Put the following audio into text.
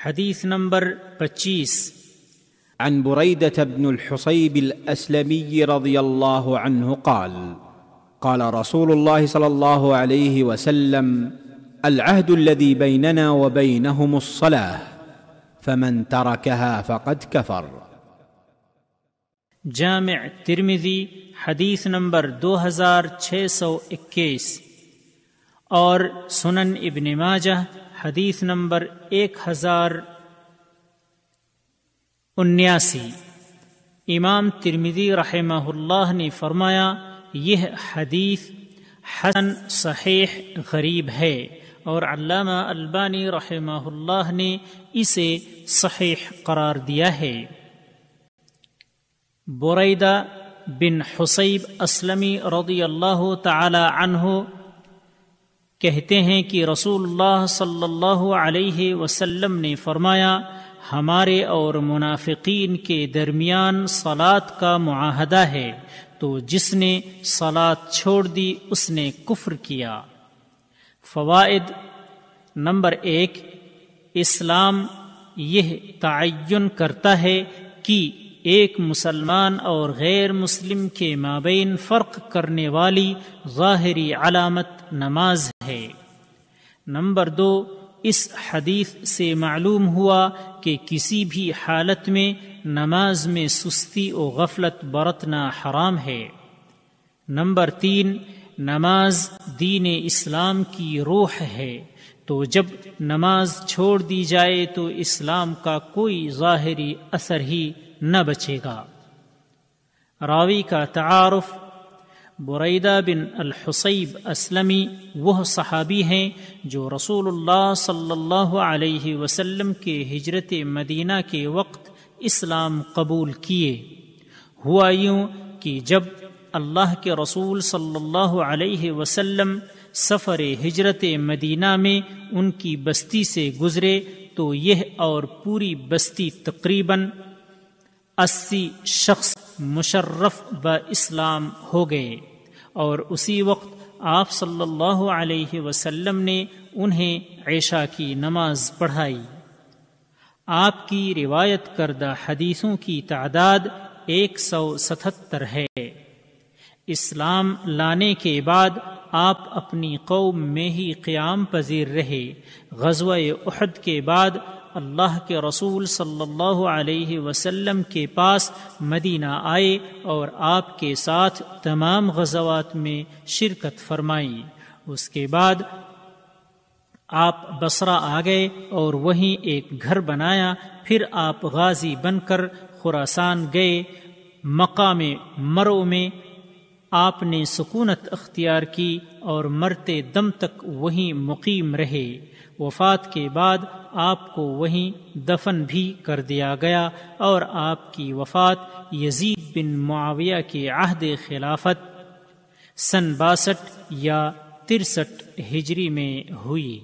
حدیث نمبر 25 عن بريدة بن الحصيب الأسلمي رضي الله عنه قال قال رسول الله صلى الله عليه وسلم العهد الذي بيننا وبينهم الصلاة فمن تركها فقد كفر۔ جامع ترمذی حدیث نمبر 2621 اور سنن ابن ماجہ حدیث نمبر 1079۔ امام ترمذی رحمہ اللہ نے فرمایا یہ حدیث حسن صحیح غریب ہے، اور علامہ البانی رحمہ اللہ نے اسے صحیح قرار دیا ہے۔ بریدہ بن حصیب اسلمی رضی اللہ تعالی عنہ کہتے ہیں کہ رسول اللہ صلی اللہ علیہ وسلم نے فرمایا ہمارے اور منافقین کے درمیان صلاۃ کا معاہدہ ہے، تو جس نے صلاۃ چھوڑ دی اس نے کفر کیا۔ فوائد: نمبر 1، اسلام یہ تعین کرتا ہے کہ ایک مسلمان اور غیر مسلم کے مابین فرق کرنے والی ظاہری علامت نماز ہے۔ نمبر 2، اس حدیث سے معلوم ہوا کہ کسی بھی حالت میں نماز میں سستی و غفلت برتنا حرام ہے۔ نمبر 3، نماز دین اسلام کی روح ہے، تو جب نماز چھوڑ دی جائے تو اسلام کا کوئی ظاہری اثر ہی نہ بچے گا۔ راوی کا تعارف: بریدہ بن الحصیب اسلمی وہ صحابی ہیں جو رسول اللہ صلی اللہ علیہ وسلم کے ہجرت مدینہ کے وقت اسلام قبول کیے۔ ہوا یوں کہ جب اللہ کے رسول صلی اللہ علیہ وسلم سفر ہجرت مدینہ میں ان کی بستی سے گزرے تو یہ اور پوری بستی تقریباً 80 شخص مشرف اسلام ہو گئے، اور اسی وقت آپ صلی اللہ علیہ وسلم نے انہیں عشاء کی نماز پڑھائی۔ آپ کی روایت کردہ حدیثوں کی تعداد 177 ہے۔ اسلام لانے کے بعد آپ اپنی قوم میں ہی قیام پذیر رہے۔ غزوہ احد کے بعد اللہ کے رسول صلی اللہ علیہ وسلم کے پاس مدینہ آئے اور آپ کے ساتھ تمام غزوات میں شرکت فرمائی۔ اس کے بعد آپ بصرہ آ گئے اور وہیں ایک گھر بنایا۔ پھر آپ غازی بن کر خراسان گئے۔ مقام مرو میں آپ نے سکونت اختیار کی اور مرتے دم تک وہیں مقیم رہے۔ وفات کے بعد آپ کو وہیں دفن بھی کر دیا گیا، اور آپ کی وفات یزید بن معاویہ کے عہد خلافت سن 62 یا 63 ہجری میں ہوئی۔